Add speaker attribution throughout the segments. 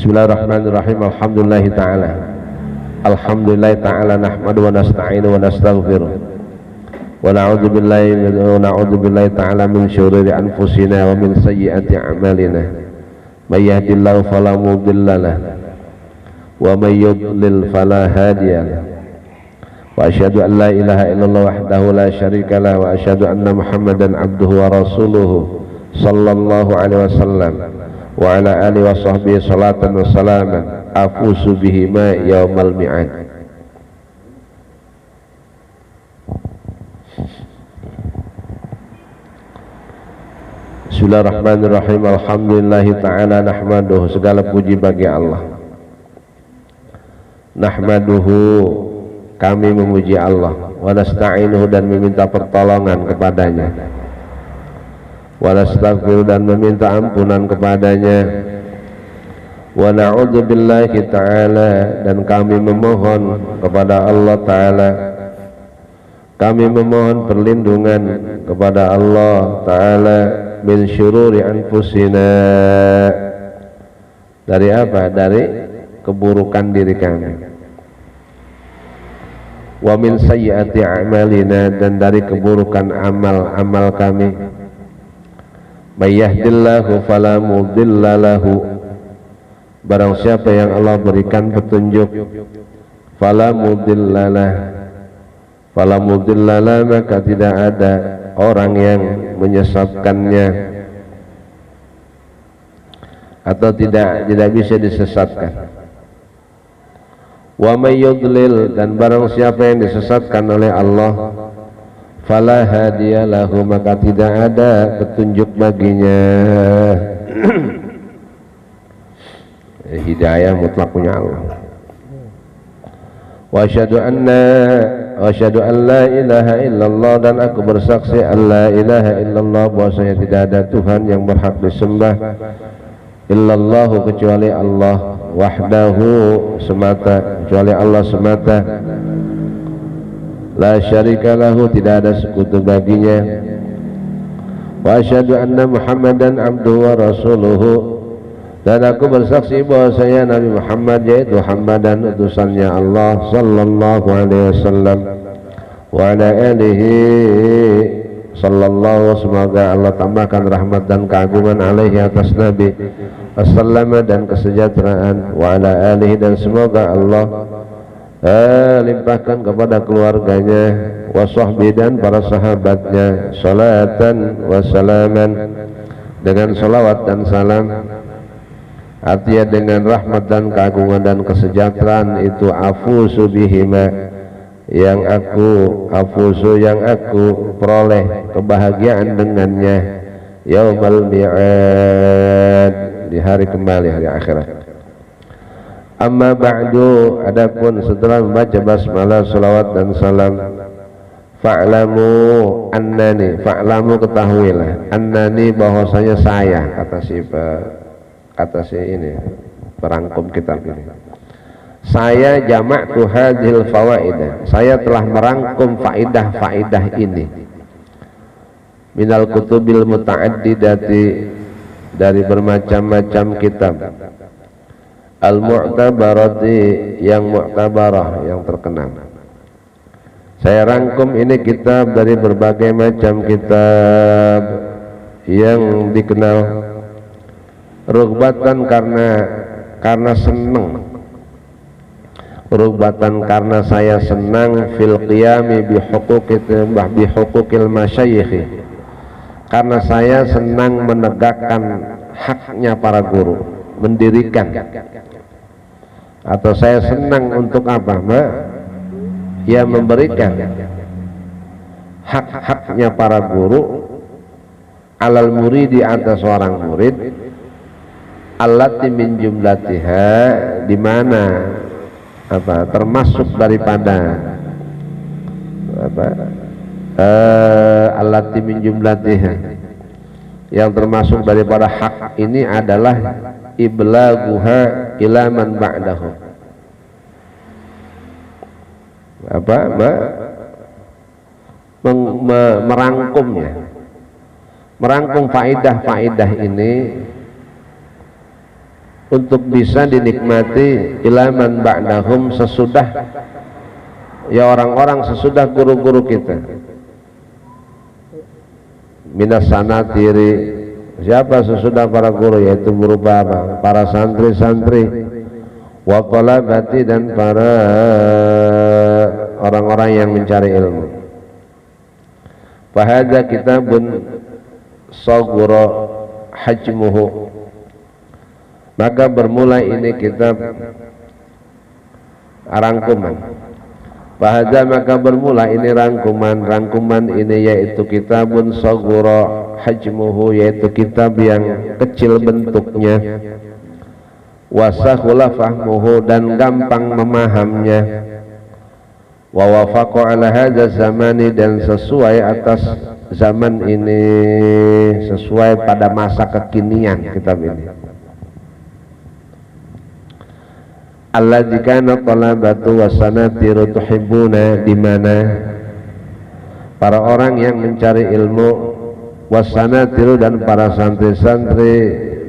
Speaker 1: Bismillahirrahmanirrahim. Alhamdulillah ta'ala nahmadu wa nasta'inu wa nastaghfiruh wa na'udzu billahi ta'ala min syururi anfusina wa min sayyiati a'malina. May yahdihillahu fala mudilla lahu wa may yudlil fala hadiya lahu. Wa asyhadu an la ilaha illallah wahdahu la syarika lahu wa asyhadu anna Muhammadan abduhu wa rasuluhu sallallahu alaihi wasallam wa ala alihi wa sahbihi salatan wa salaman afusu bihima yaumal mi'ad. Bismillahirrahmanirrahim. Alhamdulillahi ta'ala nahmaduhu, segala puji bagi Allah. Nahmaduhu, kami memuji Allah, wa nasta'inuhu, dan meminta pertolongan kepadanya, wa nastaghfiru, dan meminta ampunan kepadanya, wa na'udzu billahi ta'ala, dan kami memohon kepada Allah ta'ala, kami memohon perlindungan kepada Allah ta'ala min syururi anfusina, dari apa? Dari keburukan diri kami, wa min sayyiati a'malina, dan dari keburukan amal-amal kami. May yahdillahu fala mudilla lahu, barang siapa yang Allah berikan petunjuk, fala mudillalah, maka tidak ada orang yang menyesatkannya atau tidak bisa disesatkan. Wa may yudlil, dan barang siapa yang disesatkan oleh Allah, fala hadiyalahu, maka tidak ada petunjuk baginya. Hidayah mutlak punya Allah. Wa asyhadu an la ilaha illallah, dan aku bersaksi an la ilaha illallah, bahwasanya tidak ada Tuhan yang berhak disembah illallahu, kecuali Allah, wahdahu, semata, kecuali Allah semata, la syarika lahu, tidak ada sekutu baginya. Wa asyhadu anna Muhammadan abduhu wa rasuluhu, dan aku bersaksi bahwasanya Nabi Muhammad, yaitu hamba dan utusannya Allah sallallahu alaihi wasallam, wa ala alihi sallallahu, semoga Allah tambahkan rahmat dan keagungan alaihi, atas Nabi, wassalamu, dan kesejahteraan, wa ala alihi, dan semoga Allah limpahkan kepada keluarganya, wa sahbihi, dan para sahabatnya, salatan wa salaman, dengan salawat dan salam, artinya dengan rahmat dan keagungan dan kesejahteraan itu, afusu bihima, yang aku peroleh kebahagiaan dengannya, yaumal mi'ad, di hari kembali, hari akhirat. Amma ba'du, adapun setelah membaca basmalah, salawat dan salam, fa'lamu annani, fa'lamu, ketahuilah, annani, bahwasanya saya, kata si ini perangkum kitab ini, saya jama'tu hadhil fawaidah, saya telah merangkum faidah-faidah ini, minal kutubil muta'addidati, dari bermacam-macam kitab, al-mu'tabarati, yang mu'tabarah, yang terkenal. Saya rangkum ini kitab dari berbagai macam kitab yang dikenal, rugbatan, karena senang, rugbatan, karena saya senang, fil qiyami bihuquqil masyayikh, karena saya senang menegakkan haknya para guru, mendirikan, atau saya senang untuk apa? Ya, memberikan hak-haknya para guru, alal muridi, atas seorang murid, allati min jumlatiha, di mana termasuk daripada allati min jumlatiha, yang termasuk daripada hak ini adalah iblaguha ila man ba'dahu, merangkum faidah-faidah ini untuk bisa dinikmati ilaman ba'dahum, sesudah ya orang-orang sesudah guru-guru kita. Minas sanatiri, siapa sesudah para guru, yaitu berupa apa? Para santri-santri, wa talabati, dan para orang-orang yang mencari ilmu. Fahadza kitabun saghura hajmuhu, maka bermula ini kitab rangkuman. Fahadza, maka bermula ini rangkuman ini yaitu kitabun saghura hajmuhu, yaitu kitab yang kecil bentuknya, wasahula fahmuhu, dan gampang memahamnya, wa wafaqa ala hadza zamani, dan sesuai atas zaman ini, sesuai pada masa kekinian kitab ini. Alladzi kana talabatu wasanatiru tuhibbuna, di mana para orang yang mencari ilmu, wasanatiru, dan para santri-santri,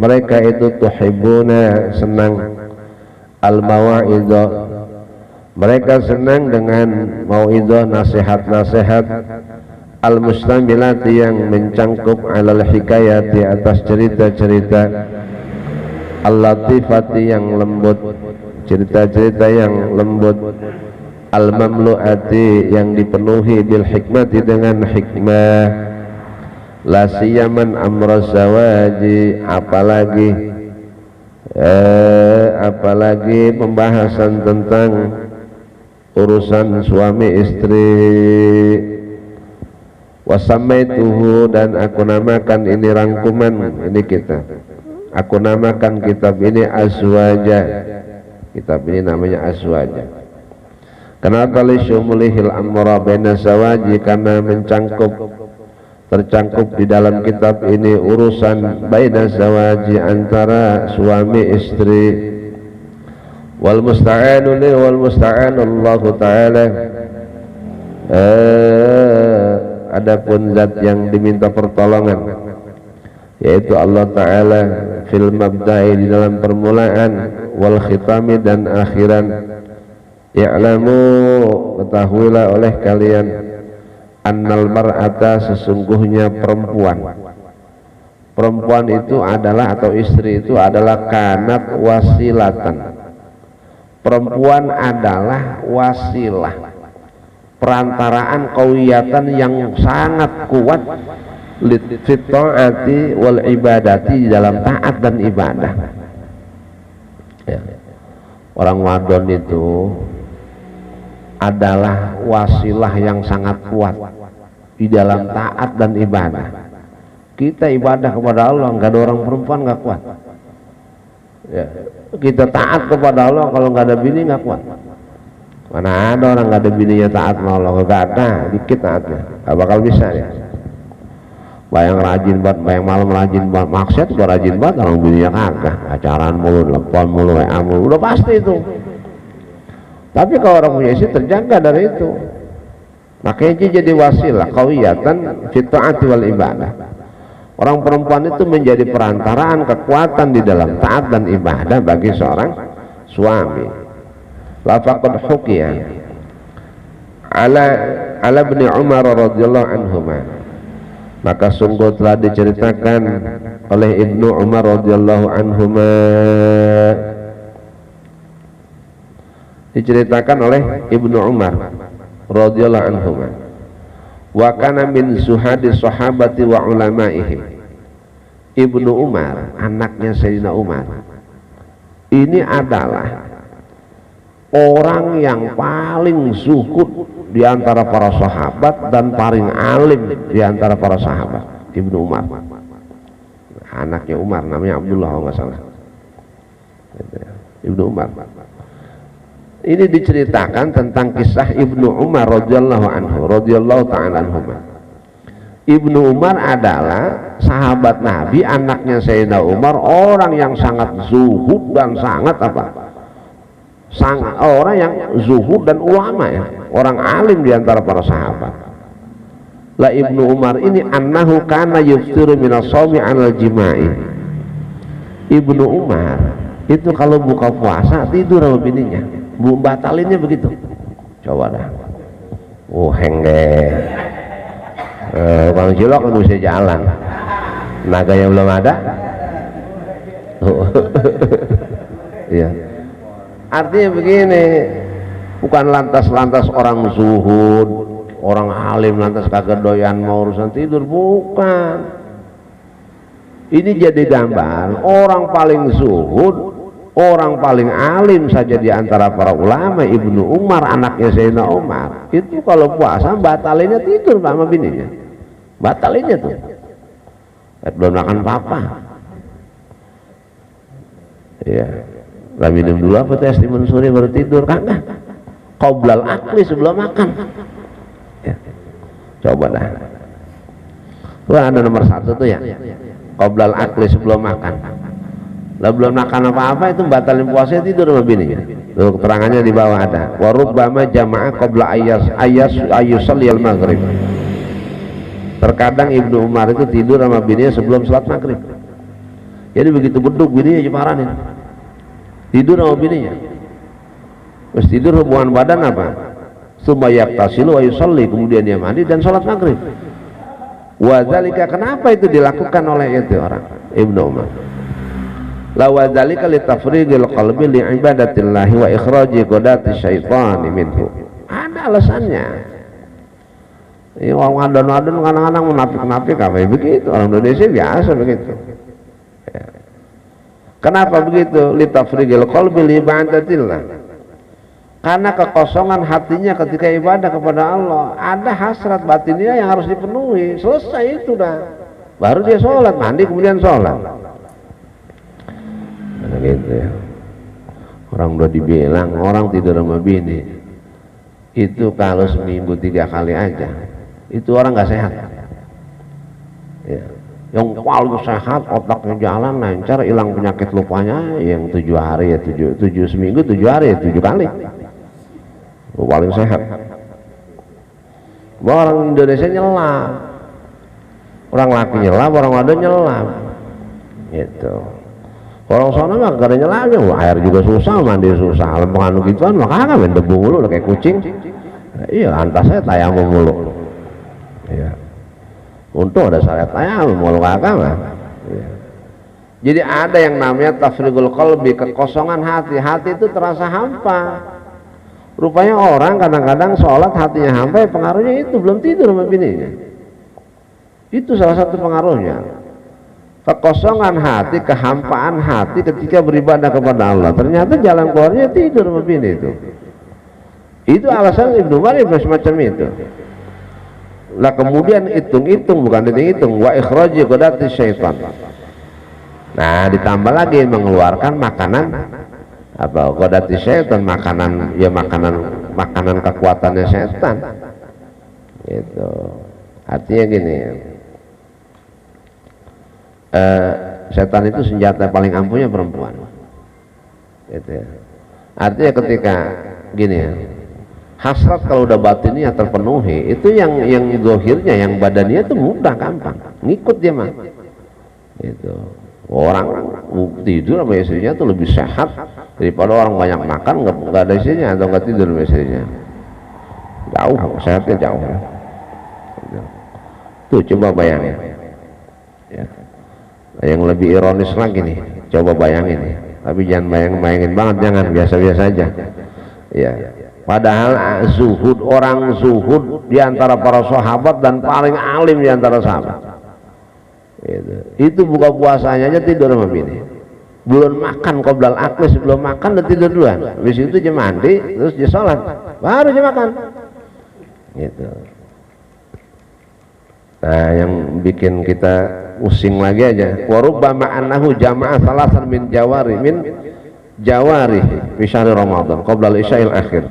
Speaker 1: mereka itu tuhibbuna, senang, al-mawa'idha, mereka senang dengan mau'idhah, nasihat-nasihat, al-mustamilati, yang mencangkup alal hikayati, atas cerita-cerita, al-latifati, yang lembut, cerita-cerita yang lembut, al-mamlu'ati, yang dipenuhi bil hikmati, dengan hikmah, la siyaman amra zawaji, apalagi pembahasan tentang urusan suami istri. Wasamaituhu, dan aku namakan ini rangkuman ini kitab, aku namakan kitab ini Azwaja. Kitab ini namanya Azwaja. Kenapa? Li syumulihil amra baina zawaji, karena tercangkup di dalam kitab ini urusan baina zawaji, antara suami istri. Wal musta'anu li wal musta'anu Allah Ta'ala, adapun zat yang diminta pertolongan yaitu Allah Ta'ala, fil mabda'i, di dalam permulaan, wal khitami, dan akhiran. Ya'lamu, ketahuilah oleh kalian, annal mar'ata, sesungguhnya perempuan itu adalah, atau istri itu adalah, kanat wasilatan, perempuan adalah wasilah, perantaraan qawiyatan yang sangat kuat, fit ta'ati wal ibadati, dalam taat dan ibadah. Ya. Orang wadon itu adalah wasilah yang sangat kuat di dalam taat dan ibadah. Kita ibadah kepada Allah, nggak ada orang perempuan nggak kuat. Ya. Kita taat kepada Allah, kalau nggak ada bini nggak kuat. Mana ada orang nggak ada bininya taat sama Allah? Nggak ada, dikit taatnya, nggak bakal bisa ya. Bayang rajin banget, bayang malam rajin banget, maksud udah rajin banget, orang bininya kagak, pacaran mulu, telepon mulu, WA mulu, udah pasti itu. Tapi kalau orang punya istri terjaga dari itu, makanya dia jadi wasilah qawiyatan fit ta'ati wal ibadah. Orang perempuan itu menjadi perantaraan kekuatan di dalam taat dan ibadah bagi seorang suami. Lafaqad hukiya ala bin Umar radhiyallahu anhuma, maka sungguh telah diceritakan oleh Ibnu Umar radhiyallahu anhuma, diceritakan oleh Ibnu Umar radhiyallahu anhuma, wa kana min zuhadi sahabati wa ulamaihim. Ibnu Umar, anaknya Sayyidina Umar, ini adalah orang yang paling zuhud di antara para sahabat dan paling alim di antara para sahabat. Ibnu Umar, anaknya Umar, namanya Abdullah kalau nggak salah. Ibnu Umar. Ini diceritakan tentang kisah Ibnu Umar radhiyallahu anhu, radhiyallahu ta'ala anhu. Ibnu Umar adalah sahabat Nabi, anaknya Sayyidina Umar, orang yang sangat zuhud dan sangat apa? Sangat orang yang zuhud dan ulama, ya, orang alim di antara para sahabat. La Ibnu Umar ini annahu kana yuftiru minas shaumi 'alal jima'i. Ibnu Umar Itu kalau buka puasa tidur sama bininya, batalinnya begitu. Coba dah. Hengge. Bang Cilok kan bisa jalan. Naganya belum ada. Iya. Artinya begini, bukan lantas-lantas orang zuhud, orang alim lantas kagak doyan mau urusan tidur, bukan. Ini jadi gambar orang paling zuhud, orang paling alim saja di antara para ulama, Ibnu Umar anaknya Sayyidina Umar, itu kalau puasa batalinnya tidur sama bininya, batalinnya tuh. Belum makan apa-apa. Ya, lah minum dulu apa teh timun suri baru tidur, kagak. Qoblal akli sebelum makan. Ya. Coba dah. Wah, ada nomor 1 tuh ya. Qoblal akli sebelum makan. Lah belum makan apa-apa itu batalin puasa, tidur sama bininya. Tuh keterangannya di bawah ada. Wa rubbama jama'a qabla ayyusalliyal maghrib. Terkadang Ibnu Umar itu tidur sama bininya sebelum sholat maghrib. Jadi begitu beduk bininya jeparanin, tidur sama bininya. Terus tidur hubungan badan apa? Summa yaktasilu wa yusalli, kemudian dia mandi dan sholat maghrib. Wa dzalika, kenapa itu dilakukan oleh itu orang Ibnu Umar? La wa dzalika li tafrigil qalbi li ibadatillahi wa ikhraji qadati syaitani minhu. Ada alasannya. Ya, orang adon-adon kadang-kadang menapik-napik apa begitu, orang Indonesia biasa begitu. Ya. Kenapa begitu? Litafrigil qalbi li ibadatillah. Karena kekosongan hatinya ketika ibadah kepada Allah, ada hasrat batinnya yang harus dipenuhi. Selesai itu dah. Baru dia sholat, mandi kemudian sholat. Nah, gitu ya. Orang udah dibilang orang tidur sama bini itu kalau seminggu 3 kali aja, itu orang nggak sehat. Ya. Yang paling sehat, otaknya jalan lancar, hilang penyakit lupanya, yang 7 hari ya 7 seminggu 7 hari ya 7 kali. Paling sehat. Orang Indonesia nyelam, orang laki nyelam, orang ada nyelam, gitu. Orang sana mah gak ada nyelamnya, air juga susah, mandi susah, lempengan gituan, makanya main debu mulu kayak kucing. Iya, antasnya tayamum mulu. Iya. Untung ada syariat tayamum mulu kakak mah. Iya. Jadi ada yang namanya tafrigul qalbi, kekosongan hati. Hati itu terasa hampa. Rupanya orang kadang-kadang sholat hatinya hampa, pengaruhnya itu belum tidur sama bininya. Itu salah satu pengaruhnya. Kekosongan hati, kehampaan hati ketika beribadah kepada Allah. Ternyata jalan keluarnya tidur sama bini itu. Itu alasan Ibnu Umar semacam itu. Lah kemudian hitung-hitung, bukan hitung-hitung, wa ikhraji qadati syaitan. Nah, ditambah lagi mengeluarkan makanan apa? Qadati syaitan, makanan ya makanan kekuatannya setan. Gitu. Artinya gini. Setan itu senjata paling ampuhnya perempuan. Gitu ya. Artinya ketika gini ya, hasrat kalau udah batinnya terpenuhi, itu yang zahirnya, yang badannya itu mudah gampang ngikut dia mah. Itu orang tidur sama istrinya tuh lebih sehat daripada orang banyak makan nggak ada istrinya atau nggak tidur sama istrinya. Jauh sehatnya jauh. Tuh coba bayangin. Ya. Yang lebih ironis lagi nih, coba bayangin nih. Tapi jangan bayangin banget, jangan biasa-biasa aja. Ya. Padahal zuhud, orang zuhud di antara para sahabat dan paling alim di antara sahabat. Gitu. Itu buka puasanya aja tidur sama bini. Belum makan, qoblal akli, sebelum makan udah tidur duluan. Habis itu dia mandi, terus dia sholat, baru dia makan. Gitu. Nah, yang bikin kita pusing lagi aja, wa rubbama annahu jama'a salasan min jawari fi syahri Ramadan qabla al-isya'il akhir.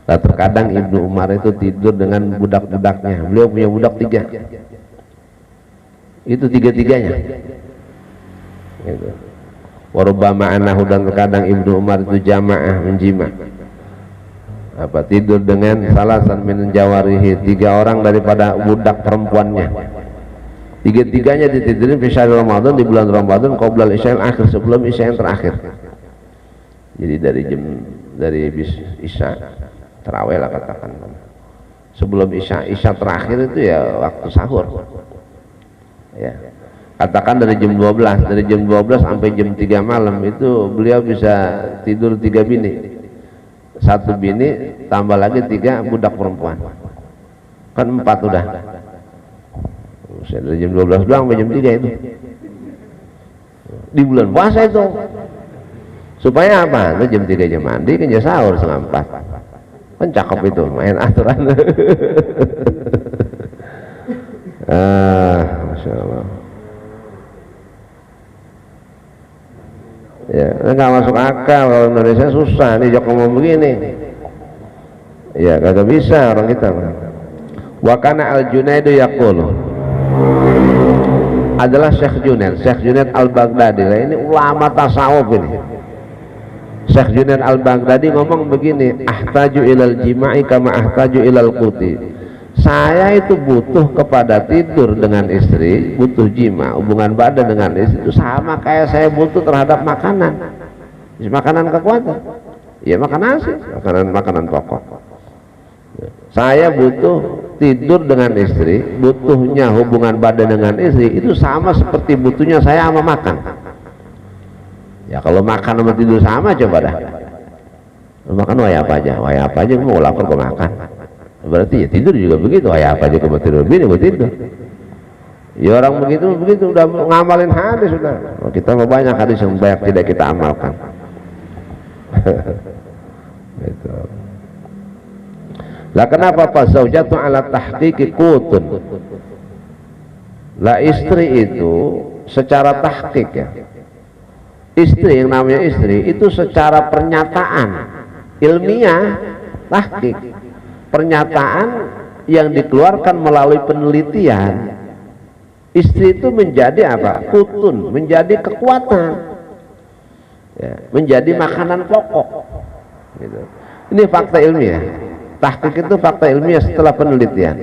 Speaker 1: Nah, terkadang Ibnu Umar itu tidur dengan budak-budaknya. Beliau punya budak 3. Itu 3-tiganya. Gitu. Wa rubbama annahu, dan terkadang Ibnu Umar itu jamaah menjima. Apa, tidur dengan salasan min jawarihi, 3 orang daripada budak perempuannya. tiga-tiganya ditidurin fi syahr Ramadan, di bulan Ramadan, qabla al-isya'il akhir, sebelum isya yang terakhir. Jadi dari isya tarawih lah katakan, sebelum isya terakhir itu ya waktu sahur ya, katakan dari jam 12 sampai jam 3 malam itu beliau bisa tidur 3 bini, 1 bini tambah lagi 3 budak perempuan, kan 4 udah. Dari jam 12 doang sampai jam 3 itu di bulan puasa itu. Supaya apa? Itu jam 3 jam mandi kan ya sahur setengah 4. Kan cakep itu, main aturan. Masya Allah. Ya, nggak masuk akal kalau Indonesia susah nih Jok ngomong begini. Ya, kagak bisa orang kita. Wa kana al-Junaidu yaqulu, adalah Syekh Junaid al-Baghdadi. Nah, ini ulama tasawuf ini. Syekh Junaid al-Baghdadi ngomong begini, ahtaju ilal jima'i kama ahtaju ilal quti. Saya itu butuh kepada tidur dengan istri, butuh jima, hubungan badan dengan istri itu sama kayak saya butuh terhadap makanan. Makanan kekuatan. Ya makan nasi, makanan pokok. Saya butuh tidur dengan istri, butuhnya hubungan badan dengan istri itu sama seperti butuhnya saya sama makan. Ya kalau makan sama tidur sama, coba dah. Makan waya apa aja mau lapar kok makan. Berarti ya tidur juga begitu, waya apa aja kok tidur, bini mau tidur. Ya orang begitu udah ngamalin hadis sudah. Oh, kita mau banyak hadis yang banyak tidak kita amalkan. Gitu. Lah kenapa pas zaujatu ala tahqiqi qutun? Lah istri itu secara tahqiq ya. Istri yang namanya istri itu secara pernyataan ilmiah tahqiq, pernyataan yang dikeluarkan melalui penelitian, istri itu menjadi apa? Kutun, menjadi kekuatan ya, menjadi makanan pokok gitu. Ini fakta ilmiah. Tahqiq itu fakta ilmiah setelah penelitian,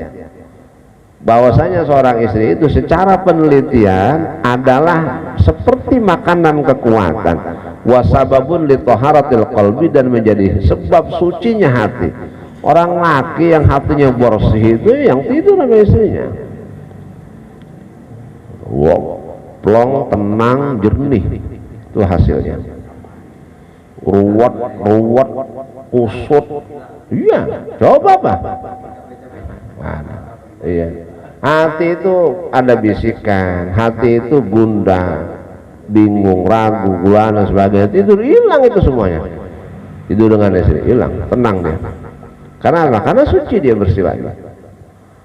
Speaker 1: bahwasanya seorang istri itu secara penelitian adalah seperti makanan kekuatan, wasababun li taharatil qalbi, dan menjadi sebab sucinya hati. Orang laki yang hatinya bersih itu yang tidur sama istrinya, wow, plong, tenang, jernih, itu hasilnya. Ruwet, kusut, iya, coba Pak. Iya. Hati itu ada bisikan, hati itu gundah, bingung, ragu, gulana, sebagainya. Tidur hilang itu semuanya. Tidur dengan istri hilang, tenang dia. Karena apa? Karena suci dia, bersih lagi.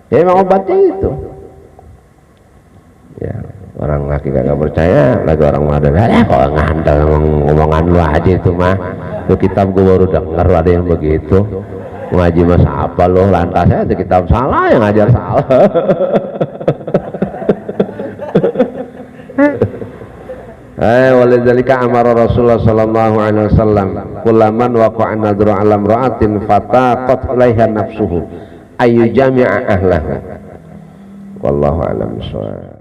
Speaker 1: Ya emang obatnya itu. Ya, orang laki kagak percaya, lagi orang modern. Ya kok ngandel ngomongan lu aja itu mah. Itu kitab gue baru denger ada yang begitu. Ngaji masa apa lo, lantasnya itu kitab salah, yang ngajar salah. Walidzalika amara Rasulullah sallallahu alaihi wasallam kullaman waqa'a nadru 'ala imra'atin fataqat ilaiha nafsuhu ayu jami'a ahlahu. Wallahu a'lam bishawab.